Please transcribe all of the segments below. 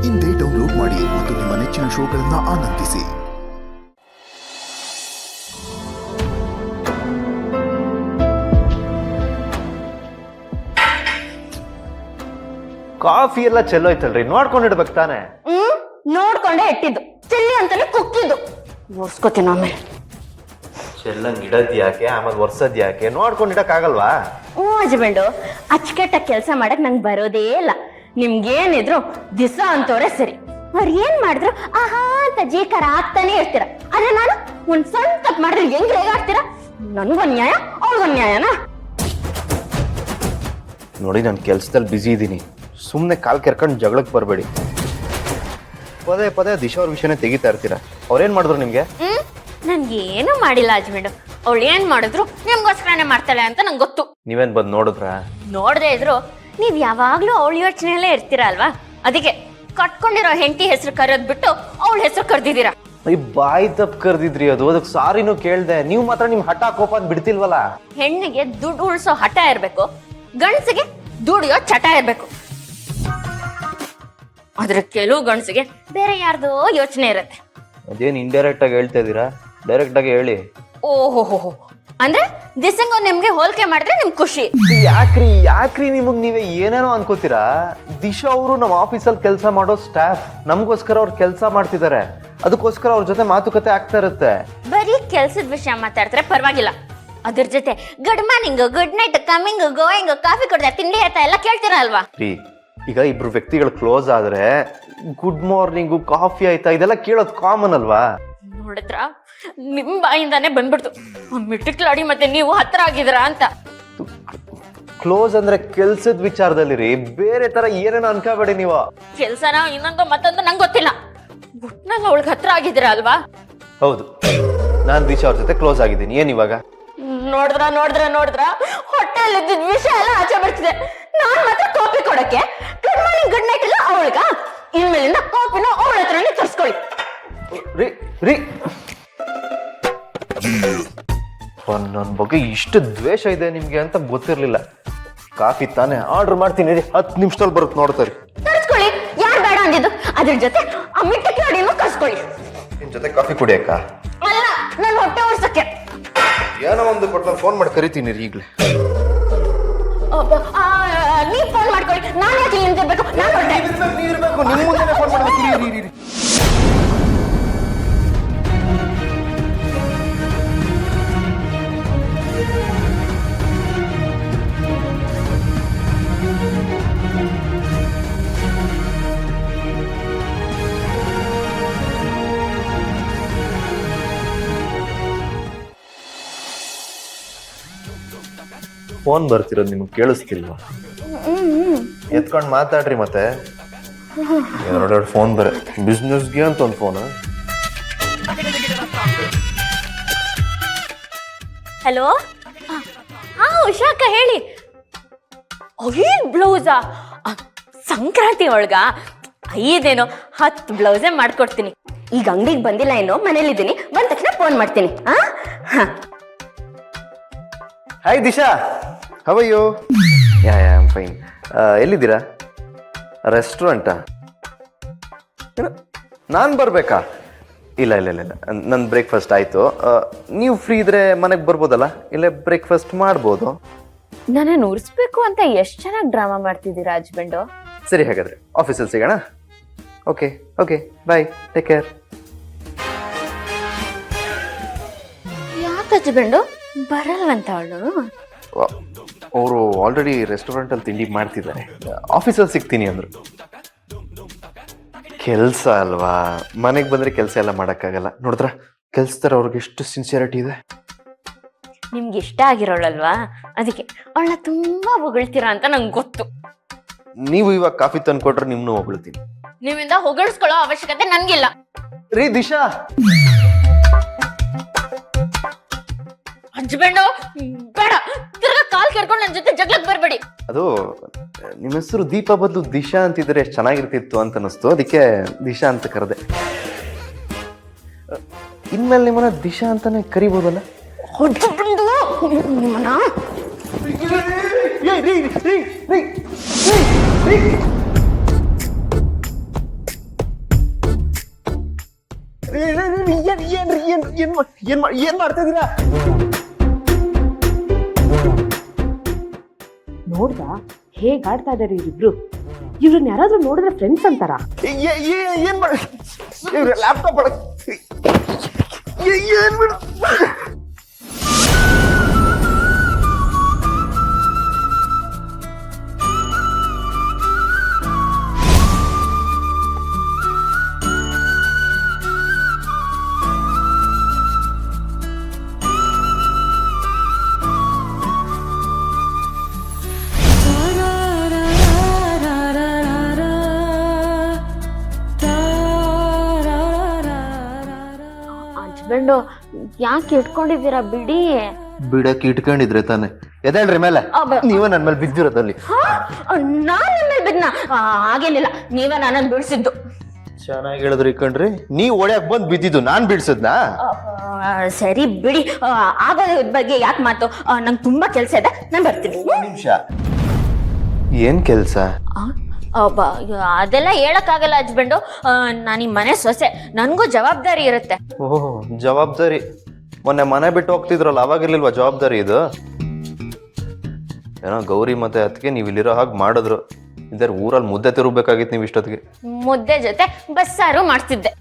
ಇಂದೇ ಡೌನ್ಲೋಡ್ ಮಾಡಿ ಮತ್ತು ನಿಮ್ಮ ನೆಚ್ಚಿನ ಶೋಗಳನ್ನು ಆನಂದಿಸಿ. ಕಾಫಿ ಎಲ್ಲ ಚೆಲ್ಲೋಯ್ತಲ್ರಿ, ನೋಡ್ಕೊಂಡಿಡ್ಬೇಕು ತಾನೆ. ನೋಡ್ಕೊಂಡೆ ಇಟ್ಟಿದ್ದು, ಚೆಲ್ಲಿ ಅಂತಾನೆ ಕುಕ್ಕಿದ್ದು. ಓರ್ಸ್ಕೋತೀನಿ ಆಮೇಲೆ. ಚೆಲ್ಲಂಗ್ ಇಡದ್ ಯಾಕೆ, ಆಮೇಲೆ ಒರ್ಸದ್ ಯಾಕೆ, ನೋಡ್ಕೊಂಡಿಡಕ್ ಆಗಲ್ವಾ? ಹಸ್ಬೆಂಡು ಅಚ್ಚುಕಟ್ಟಾಗಿ ಕೆಲಸ ಮಾಡಕ್ ನಂಗೆ ಬರೋದೇ ಇಲ್ಲ. ನಿಮ್ಗೇನಿದ್ರು ದಿಸ ಅಂತವ್ರೆ ಸರಿ. ಅವ್ರು ಏನ್ ಮಾಡಿದ್ರು ಆಹಾ ಅಂತ ಜೀಕಾರ ಆಗ್ತಾನೆ ಇರ್ತೀರ. ಆದ್ರೆ ನಾನು ಒಂದ್ ಸಣ್ಣ ತಪ್ಪು ಮಾಡಿದ್ರೆ ಹೆಂಗ್ ರೇಗಾಡ್ತೀರ? ನನ್ಗೊಂದ್ ನ್ಯಾಯ, ಅವ್ರಿಗೊಂದ್ ನ್ಯಾಯನಾ? ನೋಡಿ, ನಾನು ಕೆಲ್ಸದಲ್ಲಿ ಬ್ಯುಸಿ ಇದ್ದೀನಿ, ಸುಮ್ಮನೆ ಕಾಲ್ ಕೆರ್ಕೊಂಡು ಜಗಳಕ್ಕೆ ಬರಬೇಡಿ. ಪದೇ ಪದೇ ದಿಶಾ ಅವ್ರ ವಿಷಯನೇ ತೆಗಿತಾ ಇರ್ತೀರಾ. ಅವ್ರೇನ್ ಮಾಡಿದ್ರು ನಿಮ್ಗೆ? ನನ್ಗೇನು ಮಾಡಿಲ್ಲ ಹಸ್ಬೆಂಡು. ಅವಳು ಏನ್ ಮಾಡಿದ್ರು ನಿಮ್ಗೋಸ್ಕರನೇ ಮಾಡ್ತಾಳೆ ಅಂತ ನಂಗೆ ಗೊತ್ತು. ನೀವೇನ್ ಬಂದ್ ನೋಡಿದ್ರ? ನೋಡದೆ ಇದ್ರು ನೀವ್ ಯಾವಾಗ್ಲೂ ಅವಳ ಯೋಚನೆಯಲ್ಲೇ ಇರ್ತೀರ ಅಲ್ವಾ? ಅದಕ್ಕೆ ಕಟ್ಕೊಂಡಿರೋ ಹೆಂಡತಿ ಹೆಸರು ಕರೆಯೋದ್ ಬಿಟ್ಟು ಅವಳ ಹೆಸರು ಕರ್ದಿದ್ದೀರಾ. ಈ ಬಾಯಿ ತಪ್ಪು ಕರ್ದಿದ್ರಿ, ಅದು ಅದಕ್ಕೆ ಸಾರಿನೂ ಕೇಳ್ದೆ. ನೀವು ಮಾತ್ರ ನಿಮ್ ಹಠ ಕೋಪ ಅಂತ ಬಿಡ್ತಿಲ್ವಲ್ಲ. ಹೆಣ್ಣಿಗೆ ದುಡ್ಡು ಉಳಿಸೋ ಹಠ ಇರ್ಬೇಕು, ಗಂಡಸಿಗೆ ದುಡಿಯೋ ಚಟ ಇರ್ಬೇಕು. ಆದ್ರೆ ಕೆಲವು ಗಂಡಸಿಗೆ ಬೇರೆ ಯಾರ್ದೋ ಯೋಚನೆ ಇರತ್ತೆ. ಅದೇನ್ ಇಂಡೈರೆಕ್ಟ್ ಆಗಿ ಹೇಳ್ತಾ ಇದೀರಾ? ಡೈರೆಕ್ಟ್ ಆಗಿ ಹೇಳಿ. ಓಹೋ, ಅಂದ್ರೆ ದಿಸಂಗ ನಿಮ್ಗೆ ಹೋಲಿಕೆ ಮಾಡಿದ್ರೆ ನಿಮ್ ಖುಷಿ. ಯಾಕ್ರಿ ನಿಮಗ್ ನೀವೇ ಏನೇನೋ ಅನ್ಕೋತೀರಾ? ದಿಶಾ ಅವರು ನಮ್ಮ ಆಫೀಸಲ್ಲಿ ಕೆಲಸ ಮಾಡೋ ಸ್ಟಾಫ್. ನಮಗೋಸ್ಕರ ಅವ್ರು ಕೆಲಸ ಮಾಡ್ತಿದ್ದಾರೆ, ಅದಕ್ಕೋಸ್ಕರ ಅವ್ರ ಜೊತೆ ಮಾತುಕತೆ ಆಗ್ತಾ ಇರುತ್ತೆ. ಬರೀ ಕೆಲ್ಸದ ವಿಷಯ ಮಾತಾಡ್ತಾರೆ ಪರವಾಗಿಲ್ಲ, ಅದ್ರ ಜೊತೆ good morning, good night, coming, going, coffee ಕೊಡ್ತಾ, ತಿಂಡಿ ಆಯ್ತಾ ಎಲ್ಲ ಕೇಳ್ತೀರಾ ಅಲ್ವಾ? ಈಗ ಇಬ್ರು ವ್ಯಕ್ತಿಗಳು ಕ್ಲೋಸ್ ಆದ್ರೆ ಗುಡ್ ಮಾರ್ನಿಂಗು, ಕಾಫಿ ಆಯ್ತಾ ಇದೆಲ್ಲ ಕೇಳೋದು ಕಾಮನ್ ಅಲ್ವಾ? ನೋಡಿದ್ರ, ನಿಮ್ ಬಾಯಿಂದಾನೆ ಬಂದ್ಬಿಡ್ತು ಮಿಟ್ಟಿಕ್ಲಾಡಿ ಮತ್ತೆ ನೀವು ಹತ್ರ ಆಗಿದ್ರ ಅಂತ. ಕ್ಲೋಸ್ ಅಂದ್ರೆ ಕೆಲ್ಸದ ವಿಚಾರದಲ್ಲಿ ರೀ, ಬೇರೆ ತರ ಏನೇನೋ ಅನ್ಕೋಬೇಡಿ ನೀವು. ಕೆಲ್ಸನ ಇನ್ನೊಂದು ಮತ್ತೊಂದು ನಂಗೆ ಗೊತ್ತಿಲ್ಲ, ಒಟ್ನಲ್ಲಿ ಅವಳಿಗೆ ಹತ್ರ ಆಗಿದ್ದೀರಾ ಅಲ್ವಾ? ಹೌದು, ನಾನ್ ದಿಶಾ ಅವ್ರ ಜೊತೆ ಕ್ಲೋಸ್ ಆಗಿದ್ದೀನಿ. ಏನ್ ಇವಾಗ? ನೋಡಿದ್ರ ಹೊಟ್ಟೆಯಲ್ಲಿ ಇದ್ದಿದ್ ವಿಷಯ ಎಲ್ಲ ಆಚೆ ಬರ್ತಿದೆ. ನಾನ್ ಮಾತ್ರ ಕಾಫಿ ಕೊಡಕ್ಕೆ ಗುಡ್ ಮಾರ್ನಿಂಗ್ ಗುಡ್ ನೈಟ್ ಇಲ್ಲ ಅವಳಿಗ. ಇನ್ಮೇಲಿಂದ ಕಾಫಿನ ಅವಳ ಹತ್ರನೇ ತರ್ಸ್ಕೊಳ್ಳಿ. ನನ್ನ ಬಗ್ಗೆ ಇಷ್ಟು ದ್ವೇಷ ಇದೆ ನಿಮ್ಗೆ ಅಂತ ಗೊತ್ತಿರ್ಲಿಲ್ಲ. ಕಾಫಿ ತಾನೇ ಆರ್ಡರ್ ಮಾಡ್ತೀನಿ, 10 ನಿಮಿಷದಲ್ಲಿ ಬರುತ್ತೆ, ನೋಡ್ತಾರೆ. ತರ್ಸ್ಕೊಳ್ಳಿ, ಯಾರು ಬೇಡ ಅಂದಿದ್ದು. ಅದ್ರ ಜೊತೆ ಆ ಮಿಟ್ಟಿಕ್ಲಾಡಿನೂ ಕರ್ಸ್ಕೊಳ್ಳಿ. ನಿನ್ ಜೊತೆ ಕಾಫಿ ಕುಡಿಯಕ್ಕ ಅಲ್ಲ, ನನ್ನ ಹೊಟ್ಟೆ ಓಡ್ಸಕ್ಕೆ. ಏನೋ ಒಂದು ಕೊಟ್ಟು ನಾನು ಫೋನ್ ಮಾಡಿ ಕರಿತೀನಿ ಈಗಲೇ. ನೀವ್ ಫೋನ್ ಮಾಡ್ಕೊಳ್ಳಿ, ನಾನು ಯಾಕೆ ನಿಂತಿರ್ಬೇಕು? ನಾನು ಹೊಟ್ಟೆ ನೀರ್ಬೇಕು, ನಿಮ್ಮ ಮುಂದೆ ಫೋನ್ ಮಾಡಬೇಕು. ಫೋನ್ ಬರ್ತಿರೋದು ನಿಮ್ಗೆ ಕೇಳಿಸ್ತಿಲ್ವಾ? ಎತ್ಕೊಂಡು ಮಾತಾಡ್ರಿ. ಮತ್ತೆ ಎರಡು ಫೋನ್ ಬರ ಬಿಸ್ನೆಸ್ಗೆ ಅಂತ ಒಂದು ಫೋನ್. ಹಲೋ, ಹಾ ಉಷಾಕ ಹೇಳಿ. ಬ್ಲೌಸಾ? ಸಂಕ್ರಾಂತಿ ಒಳಗ 5 10 ಬ್ಲೌಸೇ ಮಾಡ್ಕೊಡ್ತೀನಿ. ಈಗ ಅಂಗಡಿಗೆ ಬಂದಿಲ್ಲ, ಏನೋ ಮನೇಲಿದ್ದೀನಿ, ಬಂದ ತಕ್ಷಣ ಫೋನ್ ಮಾಡ್ತೀನಿ. Hi Disha, how are you? Ya I am fine. ಎಲ್ಲಿದ್ದೀರಾ? ರೆಸ್ಟೋರೆಂಟಾ? ನಾನು ಬರ್ಬೇಕಾ? ಇಲ್ಲ, ನನ್ನ ಬ್ರೇಕ್ಫಾಸ್ಟ್ ಆಯಿತು. ನೀವು ಫ್ರೀ ಇದ್ರೆ ಮನೆಗೆ ಬರ್ಬೋದಲ್ಲ, ಇಲ್ಲೇ ಬ್ರೇಕ್ಫಾಸ್ಟ್ ಮಾಡ್ಬೋದು. ನನ್ನನ್ನು ಉರ್ಸ್ಬೇಕು ಅಂತ ಎಷ್ಟು ಚೆನ್ನಾಗಿ ಡ್ರಾಮಾ ಮಾಡ್ತಿದ್ದೀರಾ ಹಸ್ಬೆಂಡು. ಸರಿ, ಹಾಗಾದ್ರೆ ಆಫೀಸಲ್ಲಿ ಸಿಗೋಣ. ಓಕೆ, ಬಾಯ್, ಟೇಕ್ ಕೇರ್. ಯಾಕೆ ಹಸ್ಬೆಂಡು ಬರಲ್ವಂತ ಅವಳು? ಅವರು ಆಲ್ರೆಡಿ ರೆಸ್ಟೋರೆಂಟಲ್ಲಿ ತಿಂಡಿ ಮಾಡ್ತಿದ್ದಾರೆ, ಆಫೀಸಲ್ಲಿ ಸಿಗ್ತೀನಿ ಅಂದರು. ಕೆಲಸ ಅಲ್ವಾ, ಮನೆಗೆ ಬಂದರೆ ಕೆಲಸ ಎಲ್ಲ ಮಾಡೋಕ್ಕಾಗಲ್ಲ. ನೋಡಿದ್ರ ಕೆಲ್ಸದಾರ ಅವ್ರಿಗೆ ಎಷ್ಟು ಸಿನ್ಸಿಯರಿಟಿ ಇದೆ. ನಿಮ್ಗೆ ಇಷ್ಟ ಆಗಿರೋಳಲ್ವಾ, ಅದಕ್ಕೆ ಅವಳನ್ನ ತುಂಬಾ ಹೊಗಳ್ತೀರಾ ಅಂತ ನಂಗೆ ಗೊತ್ತು. ನೀವು ಇವಾಗ ಕಾಫಿ ತಂದ್ಕೊಟ್ರೆ ನಿಮ್ನು ಹೊಗಳ್ತೀನಿ. ನಿಮ್ಮಿಂದ ಹೊಗಳಿಸ್ಕೊಳ್ಳೋ ಅವಶ್ಯಕತೆ ನನ್ಗಿಲ್ಲ. ರೀ ದಿಶಾ, ಹಸ್ಬೆಂಡು ಬೇಡ, ತಿರ್ಗಾ ಕಾಲ್ ಕೆರ್ಕೊಂಡು ನನ್ನ ಜೊತೆ ಜಗಳಕ್ಕೆ ಬರಬೇಡಿ. ಅದು ನಿಮ್ಮ ಹೆಸರು ದೀಪ ಬದಲು ದಿಶಾ ಅಂತಿದ್ರೆ ಎಷ್ಟು ಚೆನ್ನಾಗಿರ್ತಿತ್ತು ಅಂತ ಅನಿಸ್ತು, ಅದಕ್ಕೆ ದಿಶಾ ಅಂತ ಕರೆದೆ. ಇನ್ಮೇಲೆ ನಿಮ್ಮನ್ನ ದಿಶಾ ಅಂತಾನೆ ಕರಿಬೋದಲ್ಲ? ನಿಮ್ಮನ್ನ ಏನ್ ಮಾಡ್ತಾ ಇದೀರಾ? ನೋಡ್ದ ಹೇಗ್ ಆಡ್ತಾ ಇದಾರೆ ಇವ್ರಿಬ್ರು. ಇವ್ರನ್ನ ಯಾರಾದ್ರೂ ನೋಡಿದ್ರೆ ಫ್ರೆಂಡ್ಸ್ ಅಂತಾರ? ಏನ್ ಮಾಡ ಲ್ಯಾಪ್ಟಾಪ್ ಏನ್ ಮಾಡ ಹಸ್ಬೆಂಡ್ ಯಾಕೆ ಇಟ್ಕೊಂಡಿದ್ದೀರಾ ಬಿಡಿ. ಬಿಡಕ್ಕೆ ಇಟ್ಕೊಂಡಿದ್ರೆ ತಾನೆ ಎದೇಳ್ರಿ ಮೇಲೆ ನೀವೇ ನನ್ ಮೇಲೆ ಬಿದ್ದಿರೋದಲ್ಲಿ. ನಾನ್ ನಿಮ್ ಮೇಲೆ ಬಿದ್ನ? ಹಾಗೇನಿಲ್ಲ, ನೀವೇ ನನ್ನನ್ನು ಬಿಡಿಸಿದ್ದು. ಚೆನ್ನಾಗಿ ಹೇಳಿದ್ರಿ ಕಣ್ರಿ. ನೀವ್ ಒಳ್ಯಾಕ್ ಬಂದ್ ಬಿದ್ದಿದ್ದು ನಾನ್ ಬಿಡ್ಸದ್ನಾ? ಸರಿ ಬಿಡಿ, ಆಗೋದ್ರ ಬಗ್ಗೆ ಯಾಕೆ ಮಾತು. ನಂಗೆ ತುಂಬಾ ಕೆಲ್ಸ ಇದೆ, ನಾನು ಬರ್ತೀನಿ. ನಿಮಿಷ, ಏನ್ ಕೆಲ್ಸ? ಅದೆಲ್ಲ ಹೇಳಕ್ಕಾಗಲ್ಲ ಹಸ್ಬೆಂಡು. ನಾನು ಈ ಮನೆ ಸೊಸೆ, ನನ್ಗೂ ಜವಾಬ್ದಾರಿ ಇರುತ್ತೆ. ಓಹ್ ಜವಾಬ್ದಾರಿ. ಮೊನ್ನೆ ಮನೆ ಬಿಟ್ಟು ಹೋಗ್ತಿದ್ರಲ್ಲ, ಅವಾಗಿರ್ಲಿಲ್ವಾ ಜವಾಬ್ದಾರಿ ಇದು? ಏನೋ ಗೌರಿ ಮತ್ತೆ ಅದಕ್ಕೆ ನೀವು ಇಲ್ಲಿರೋ ಹಾಗೆ ಮಾಡಿದ್ರು. ಇದ್ರ ಊರಲ್ಲಿ ಮುದ್ದೆ ತಿರುಗಬೇಕಾಗಿತ್ತು ನೀವು ಇಷ್ಟೊತ್ತಿಗೆ. ಮುದ್ದೆ ಜೊತೆ ಬಸ್ಸಾರು ಮಾಡ್ತಿದ್ದೆ.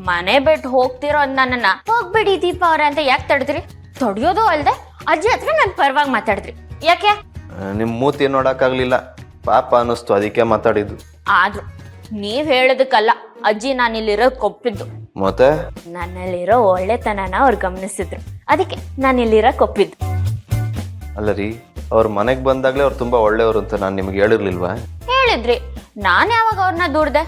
ಮನೆ ಬಿಟ್ಟು ಹೋಗ್ತಿರೋ ನನ್ನನ್ನ ಹೋಗ್ಬಿಡಿ ದೀಪ ಅವ್ರ ಅಂತ ಯಾಕೆ ತಡೆದ್ರಿ? ತೊಡಿಯೋದು ಅಲ್ದೆ ಅಜ್ಜಿ ಹತ್ರ ನನ್ ಪರವಾಗಿ ಮಾತಾಡಿದ್ರಿ. ಯಾಕೆ? ನಿಮ್ ಮೂತಿ ನೋಡಕ್ಕಾಗ್ಲಿಲ್ಲ, ಪಾಪ ಅನ್ನಿಸ್ತು, ಅದಕ್ಕೆ ಮಾತಾಡಿದ್ದು. ಆದ್ರೂ ನೀವ್ ಹೇಳೋದಕ್ಕಲ್ಲ ಅಜ್ಜಿ ನಾನಿಲ್ಲಿರೋದ್ ಕೊಪ್ಪಿದ್ದು. ಮತ್ತೆ ನನ್ನಲ್ಲಿರೋ ಒಳ್ಳೆತನನ ಅವ್ರು ಗಮನಿಸಿದ್ರು, ಅದಕ್ಕೆ ನಾನಿಲ್ಲಿರೋಕ್ ಒಪ್ಪಿದ್ದು. ಅಲ್ಲ ರೀ, ಅವ್ರ ಮನೆಗ್ ಬಂದಾಗ್ಲೇ ಅವ್ರು ತುಂಬಾ ಒಳ್ಳೆಯವರು ಅಂತ ನಾನು ನಿಮ್ಗೆ ಹೇಳಿರ್ಲಿಲ್ವಾ? ಹೇಳಿದ್ರಿ. ನಾನ್ ಯಾವಾಗ ಅವ್ರನ್ನ ದೂಡ್ದೆ?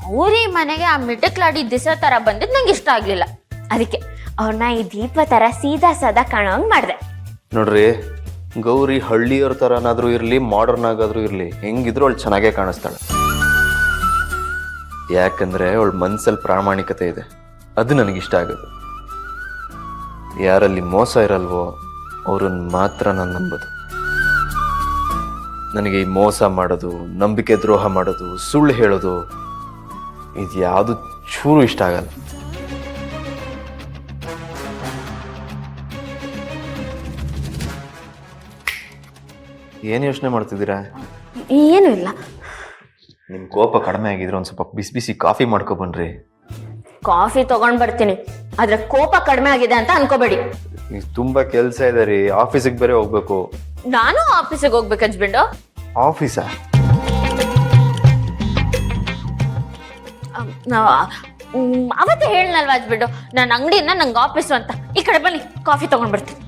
ಅವ್ರೀ ಮನೆಗೆ ಆ ಮಿಟಕ್ಲಾಡಿ ದಿಸ ತರ ಬಂದಿದ್ ನಂಗೆ ಇಷ್ಟ ಆಗ್ಲಿಲ್ಲ. ಅದಕ್ಕೆ ಅವ್ರನ್ನ ಈ ದೀಪ ತರ ಸೀದಾ ಸದಾ ಕಾಣೋಂಗ್ ಮಾಡ್ದೆ. ನೋಡ್ರಿ, ಗೌರಿ ಹಳ್ಳಿಯವ್ರ ತರನಾದ್ರೂ ಇರ್ಲಿ, ಮಾಡರ್ನ್ ಆಗಾದ್ರೂ ಇರ್ಲಿ, ಹೆಂಗಿದ್ರು ಅವಳು ಚೆನ್ನಾಗೇ ಕಾಣಿಸ್ತಾಳೆ. ಯಾಕಂದ್ರೆ ಅವಳ ಮನ್ಸಲ್ಲಿ ಪ್ರಾಮಾಣಿಕತೆ ಇದೆ, ಅದು ನನಗಿಷ್ಟ ಆಗೋದು. ಯಾರಲ್ಲಿ ಮೋಸ ಇರಲ್ವೋ ಅವ್ರನ್ನ ಮಾತ್ರ ನಾನು ನಂಬೋದು. ನನಗೆ ಈ ಮೋಸ ಮಾಡೋದು, ನಂಬಿಕೆ ದ್ರೋಹ ಮಾಡೋದು, ಸುಳ್ಳು ಹೇಳೋದು, ಇದು ಯಾವುದು ಚೂರು ಇಷ್ಟ ಆಗಲ್ಲ. ಏನ್ ಯೋಚನೆ ಮಾಡ್ತಿದ್ದೀರಾ? ಏನು ಇಲ್ಲ. ನಿಮ್ ಕೋಪ ಕಡಿಮೆ ಆಗಿದ್ರೆ ಒಂದ್ ಸ್ವಲ್ಪ ಬಿಸಿ ಬಿಸಿ ಕಾಫಿ ಮಾಡ್ಕೊ ಬನ್ರಿ. ಕಾಫಿ ತಗೊಂಡ್ ಬರ್ತೀನಿ, ಆದ್ರೆ ಕೋಪ ಕಡಿಮೆ ಆಗಿದೆ ಅಂತ ಅನ್ಕೋಬೇಡಿ. ಈಗ ತುಂಬಾ ಕೆಲ್ಸ ಇದೆ ರೀ, ಆಫೀಸಿಗೆ ಬೇರೆ ಹೋಗ್ಬೇಕು. ನಾನು ಆಫೀಸಿಗೆ ಹೋಗ್ಬೇಕು ಹಸ್ಬೆಂಡು. ಆಫೀಸಾ? ಅವತ್ತೇ ಹೇಳನಲ್ವಾ ಹಸ್ಬೆಂಡು, ನನ್ನ ಅಂಗಡಿಯಿಂದ ನಂಗೆ ಆಫೀಸು ಅಂತ. ಈ ಕಡೆ ಬನ್ನಿ, ಕಾಫಿ ತಗೊಂಡ್ ಬರ್ತೀನಿ.